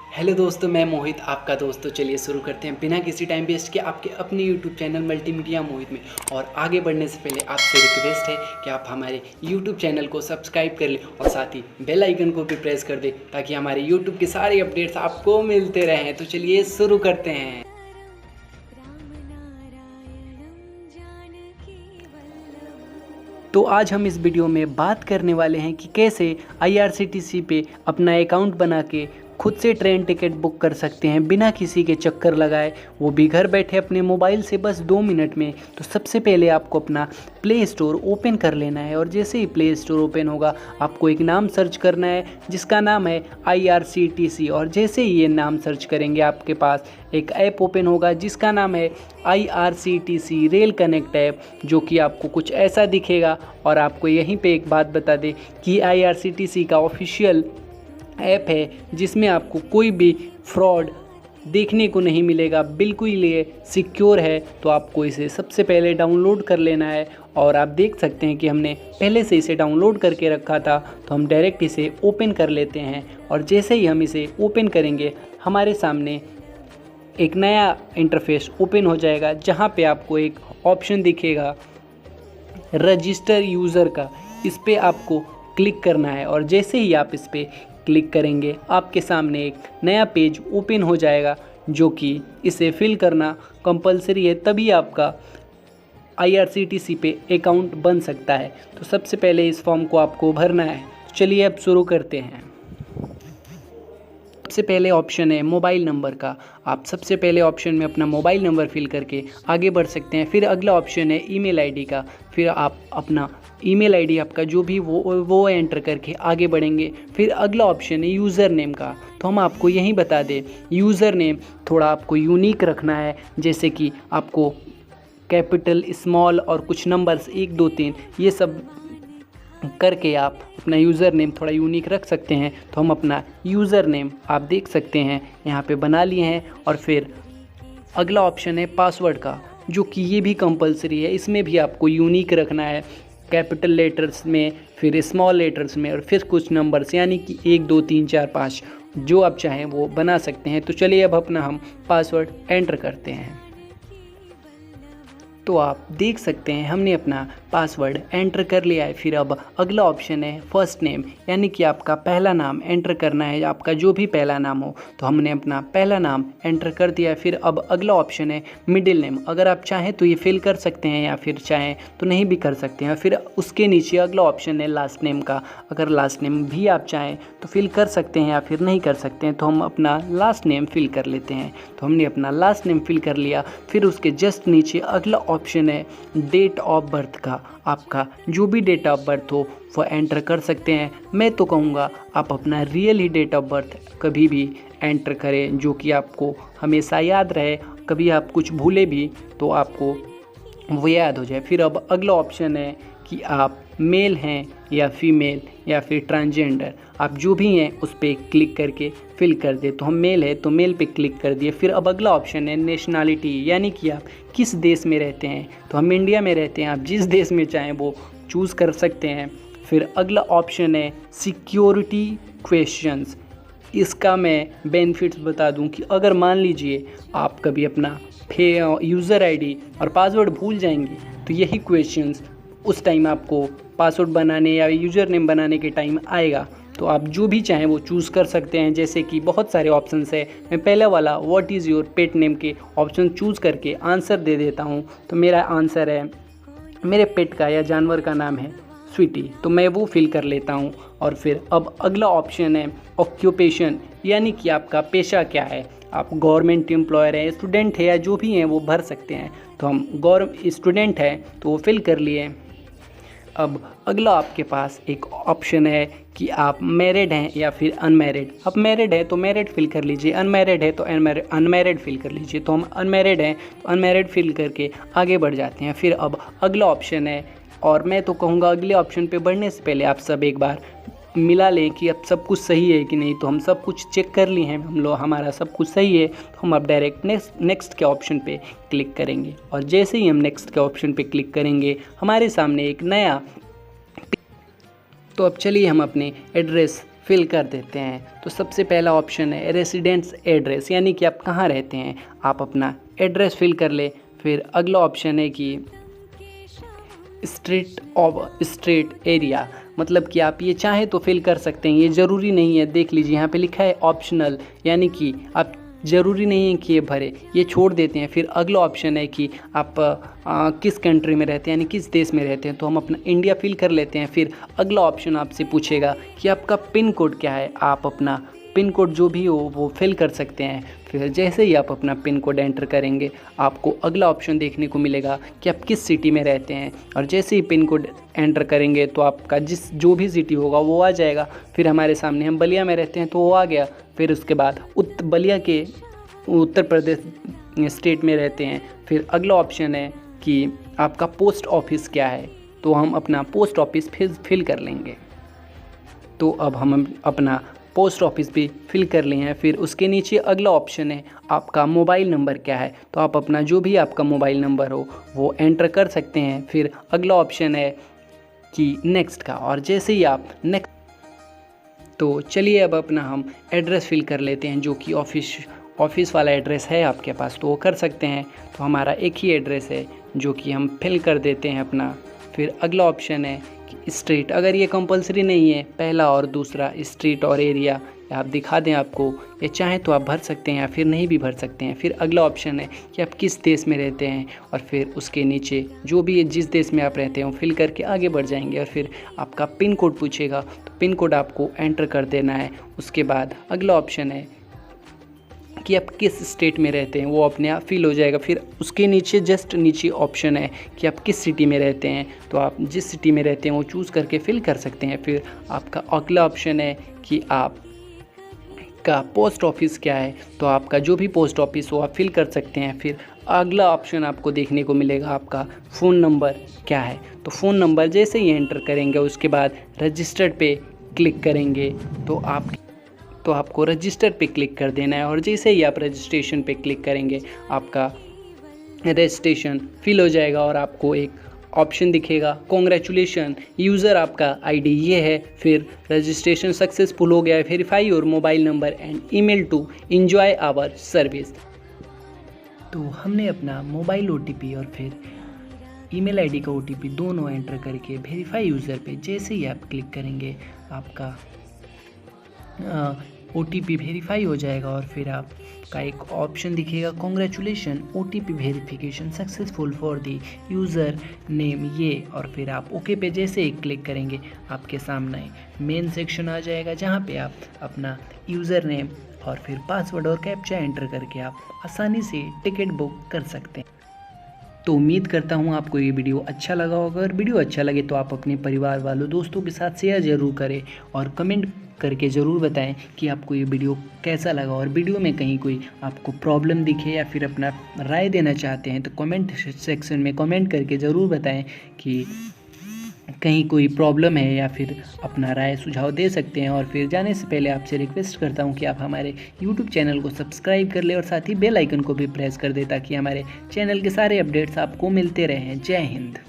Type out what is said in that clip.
Hello दोस्तों, मैं मोहित आपका दोस्त। तो चलिए शुरू करते हैं बिना किसी टाइम वेस्ट के आपके अपने यूट्यूब चैनल मल्टीमीडिया मोहित में। और आगे बढ़ने से पहले आपसे रिक्वेस्ट है कि आप हमारे यूट्यूब चैनल को सब्सक्राइब कर लें और साथ ही बेल आइकन को भी प्रेस कर दें ताकि हमारे यूट्यूब के सारे अपडेट्स आपको मिलते रहें। तो चलिए शुरू करते हैं। तो आज हम इस वीडियो में बात करने वाले हैं कि कैसे IRCTC पे अपना अकाउंट बना के खुद से ट्रेन टिकट बुक कर सकते हैं बिना किसी के चक्कर लगाए, वो भी घर बैठे अपने मोबाइल से बस 2 मिनट में। तो सबसे पहले आपको अपना प्ले स्टोर ओपन कर लेना है और जैसे ही प्ले स्टोर ओपन होगा आपको एक नाम सर्च करना है जिसका नाम है IRCTC। और जैसे ही ये नाम सर्च करेंगे आपके पास एक ऐप ओपन होगा जिसका नाम है IRCTC रेल कनेक्ट ऐप, जो कि आपको कुछ ऐसा दिखेगा। और आपको यहीं पे एक बात बता दें कि IRCTC का ऑफिशियल ऐप है जिसमें आपको कोई भी फ्रॉड देखने को नहीं मिलेगा, बिल्कुल ये सिक्योर है। तो आपको इसे सबसे पहले डाउनलोड कर लेना है। और आप देख सकते हैं कि हमने पहले से इसे डाउनलोड करके रखा था, तो हम डायरेक्ट इसे ओपन कर लेते हैं। और जैसे ही हम इसे ओपन करेंगे हमारे सामने एक नया इंटरफेस ओपन हो जाएगा जहाँ पे आपको एक ऑप्शन दिखेगा रजिस्टर यूज़र का। इस पर आपको क्लिक करना है और जैसे ही आप इस पर क्लिक करेंगे आपके सामने एक नया पेज ओपन हो जाएगा, जो कि इसे फिल करना कंपलसरी है, तभी आपका IRCTC पे अकाउंट बन सकता है। तो सबसे पहले इस फॉर्म को आपको भरना है। चलिए अब शुरू करते हैं। सबसे पहले ऑप्शन है मोबाइल नंबर का। आप सबसे पहले ऑप्शन में अपना मोबाइल नंबर फिल करके आगे बढ़ सकते हैं। फिर अगला ऑप्शन है ईमेल आईडी का। फिर आप अपना ईमेल आईडी आपका जो भी वो एंटर करके आगे बढ़ेंगे। फिर अगला ऑप्शन है यूज़र नेम का। तो हम आपको यही बता दें, यूज़र नेम थोड़ा आपको यूनिक रखना है, जैसे कि आपको कैपिटल, स्मॉल और कुछ नंबर्स 1 2 3 ये सब करके आप अपना यूज़र नेम थोड़ा यूनिक रख सकते हैं। तो हम अपना यूज़र नेम आप देख सकते हैं यहाँ पे बना लिए हैं। और फिर अगला ऑप्शन है पासवर्ड का, जो कि ये भी कंपलसरी है। इसमें भी आपको यूनिक रखना है, कैपिटल लेटर्स में, फिर स्मॉल लेटर्स में और फिर कुछ नंबर्स, यानी कि 1 2 3 4 5 जो आप चाहें वो बना सकते हैं। तो चलिए अब अपना हम पासवर्ड एंटर करते हैं। तो आप देख सकते हैं हमने अपना पासवर्ड एंटर कर लिया है। फिर अब अगला ऑप्शन है फर्स्ट नेम, यानी कि आपका पहला नाम एंटर करना है, आपका जो भी पहला नाम हो। तो हमने अपना पहला नाम एंटर कर दिया है। फिर अब अगला ऑप्शन है मिडिल नेम। अगर आप चाहें तो ये फिल कर सकते हैं या फिर चाहें तो नहीं भी कर सकते हैं। फिर उसके नीचे अगला ऑप्शन है लास्ट नेम का। अगर लास्ट नेम भी आप चाहें तो फिल कर सकते हैं या फिर नहीं कर सकते हैं। तो हम अपना लास्ट नेम फिल कर लेते हैं। तो हमने अपना लास्ट नेम फिल कर लिया। फिर उसके जस्ट नीचे अगला ऑप्शन है डेट ऑफ बर्थ का। आपका जो भी डेट ऑफ बर्थ हो वो एंटर कर सकते हैं। मैं तो कहूँगा आप अपना रियल ही डेट ऑफ बर्थ कभी भी एंटर करें, जो कि आपको हमेशा याद रहे। कभी आप कुछ भूले भी तो आपको वो याद हो जाए। फिर अब अगला ऑप्शन है कि आप मेल हैं या फीमेल या फिर ट्रांसजेंडर, आप जो भी हैं उस पर क्लिक करके फिल कर दे। तो हम मेल है तो मेल पे क्लिक कर दिए। फिर अब अगला ऑप्शन है नेशनलिटी, यानी कि आप किस देश में रहते हैं। तो हम इंडिया में रहते हैं, आप जिस देश में चाहें वो चूज़ कर सकते हैं। फिर अगला ऑप्शन है सिक्योरिटी क्वेश्चंस। इसका मैं बेनिफिट्स बता दूं कि अगर मान लीजिए आप कभी अपना यूज़र आईडी और पासवर्ड भूल जाएंगे तो यही क्वेश्चंस उस टाइम आपको पासवर्ड बनाने या यूज़र नेम बनाने के टाइम आएगा। तो आप जो भी चाहें वो चूज़ कर सकते हैं। जैसे कि बहुत सारे ऑप्शंस है, मैं पहला वाला what is your pet name के ऑप्शन चूज़ करके आंसर दे देता हूँ। तो मेरा आंसर है, मेरे पेट का या जानवर का नाम है स्वीटी, तो मैं वो फिल कर लेता हूँ। और फिर अब अगला ऑप्शन है ऑक्यूपेशन, यानी कि आपका पेशा क्या है। आप गवर्नमेंट एम्प्लॉयर हैं, स्टूडेंट है या जो भी हैं वो भर सकते हैं। तो हम स्टूडेंट हैं तो वो फिल कर लिए। अब अगला आपके पास एक ऑप्शन है कि आप मैरिड हैं या फिर अनमैरिड। आप मैरिड है तो मैरिड फिल कर लीजिए, अनमैरिड है तो अनमैरिड फिल कर लीजिए। तो हम अनमैरिड हैं तो अनमैरिड फिल करके आगे बढ़ जाते हैं। फिर अब अगला ऑप्शन है, और मैं तो कहूँगा अगले ऑप्शन पे बढ़ने से पहले आप सब एक बार मिला लें कि अब सब कुछ सही है कि नहीं। तो हम सब कुछ चेक कर लिए हैं, हम लोग हमारा सब कुछ सही है। तो हम अब डायरेक्ट नेक्स्ट के ऑप्शन पे क्लिक करेंगे। और जैसे ही हम नेक्स्ट के ऑप्शन पे क्लिक करेंगे हमारे सामने एक नया, तो अब चलिए हम अपने एड्रेस फिल कर देते हैं। तो सबसे पहला ऑप्शन है रेसिडेंस एड्रेस, यानी कि आप कहाँ रहते हैं, आप अपना एड्रेस फिल कर ले। फिर अगला ऑप्शन है कि स्ट्रीट एरिया, मतलब कि आप ये चाहें तो फिल कर सकते हैं, ये ज़रूरी नहीं है। देख लीजिए यहाँ पे लिखा है ऑप्शनल, यानी कि आप ज़रूरी नहीं है कि ये भरे, ये छोड़ देते हैं। फिर अगला ऑप्शन है कि आप किस कंट्री में रहते हैं, यानी किस देश में रहते हैं, तो हम अपना इंडिया फिल कर लेते हैं। फिर अगला ऑप्शन आपसे पूछेगा कि आपका पिन कोड क्या है, आप अपना पिन कोड जो भी हो वो फिल कर सकते हैं। फिर जैसे ही आप अपना पिन कोड एंटर करेंगे आपको अगला ऑप्शन देखने को मिलेगा कि आप किस सिटी में रहते हैं, और जैसे ही पिन कोड एंटर करेंगे तो आपका जो भी सिटी होगा वो आ जाएगा। फिर हमारे सामने हम बलिया में रहते हैं तो वो आ गया। फिर उसके बाद बलिया के उत्तर प्रदेश स्टेट में रहते हैं। फिर अगला ऑप्शन है कि आपका पोस्ट ऑफिस क्या है, तो हम अपना पोस्ट ऑफिस फिल कर लेंगे। तो अब हम अपना पोस्ट ऑफिस भी फिल कर लिए हैं। फिर उसके नीचे अगला ऑप्शन है आपका मोबाइल नंबर क्या है, तो आप अपना जो भी आपका मोबाइल नंबर हो वो एंटर कर सकते हैं। फिर अगला ऑप्शन है कि नेक्स्ट का, और जैसे ही आप नेक्स्ट, तो चलिए अब अपना हम एड्रेस फिल कर लेते हैं, जो कि ऑफिस वाला एड्रेस है आपके पास तो वो कर सकते हैं। तो हमारा एक ही एड्रेस है जो कि हम फिल कर देते हैं अपना। फिर अगला ऑप्शन है कि स्ट्रीट, अगर ये कंपलसरी नहीं है, पहला और दूसरा स्ट्रीट और एरिया आप दिखा दें आपको, ये चाहें तो आप भर सकते हैं या फिर नहीं भी भर सकते हैं। फिर अगला ऑप्शन है कि आप किस देश में रहते हैं, और फिर उसके नीचे जो भी जिस देश में आप रहते हैं फिल करके आगे बढ़ जाएंगे। और फिर आपका पिन कोड पूछेगा तो पिन कोड आपको एंटर कर देना है। उसके बाद अगला ऑप्शन है कि आप किस स्टेट में रहते हैं, वो अपने आप फिल हो जाएगा। फिर उसके नीचे जस्ट नीचे ऑप्शन है कि आप किस सिटी में रहते हैं, तो आप जिस सिटी में रहते हैं वो चूज़ करके फिल कर सकते हैं। फिर आपका अगला ऑप्शन है कि आप का पोस्ट ऑफिस क्या है, तो आपका जो भी पोस्ट ऑफिस हो आप फिल कर सकते हैं। फिर अगला ऑप्शन आपको देखने को मिलेगा आपका फ़ोन नंबर क्या है, तो फ़ोन नंबर जैसे ही एंटर करेंगे उसके बाद रजिस्टर्ड पे क्लिक करेंगे तो आपको रजिस्टर पे क्लिक कर देना है। और जैसे ही आप रजिस्ट्रेशन पे क्लिक करेंगे आपका रजिस्ट्रेशन फिल हो जाएगा और आपको एक ऑप्शन दिखेगा कॉन्ग्रेचुलेशन यूज़र आपका आईडी ये है। फिर रजिस्ट्रेशन सक्सेसफुल हो गया है, verify your mobile number and email to enjoy our service. तो हमने अपना मोबाइल ओटीपी और फिर ईमेल आईडी का ओटीपी दोनों एंटर करके वेरीफाई यूज़र पे जैसे ही आप क्लिक करेंगे आपका ओटीपी वेरीफाई हो जाएगा। और फिर आपका एक ऑप्शन दिखेगा congratulation OTP verification successful for the user name ये, और फिर आप ओके पे जैसे ही क्लिक करेंगे आपके सामने मेन सेक्शन आ जाएगा जहां पे आप अपना यूज़र नेम और फिर पासवर्ड और कैप्चा एंटर करके आप आसानी से टिकट बुक कर सकते हैं। तो उम्मीद करता हूँ आपको ये वीडियो अच्छा लगा होगा। अगर वीडियो अच्छा लगे तो आप अपने परिवार वालों दोस्तों के साथ शेयर ज़रूर करें और कमेंट करके ज़रूर बताएं कि आपको ये वीडियो कैसा लगा, और वीडियो में कहीं कोई आपको प्रॉब्लम दिखे या फिर अपना राय देना चाहते हैं तो कमेंट सेक्शन में कमेंट करके ज़रूर बताएं कि कहीं कोई प्रॉब्लम है, या फिर अपना राय सुझाव दे सकते हैं। और फिर जाने से पहले आपसे रिक्वेस्ट करता हूं कि आप हमारे YouTube चैनल को सब्सक्राइब कर लें और साथ ही बेल आइकन को भी प्रेस कर दें ताकि हमारे चैनल के सारे अपडेट्स आपको मिलते रहें। जय हिंद।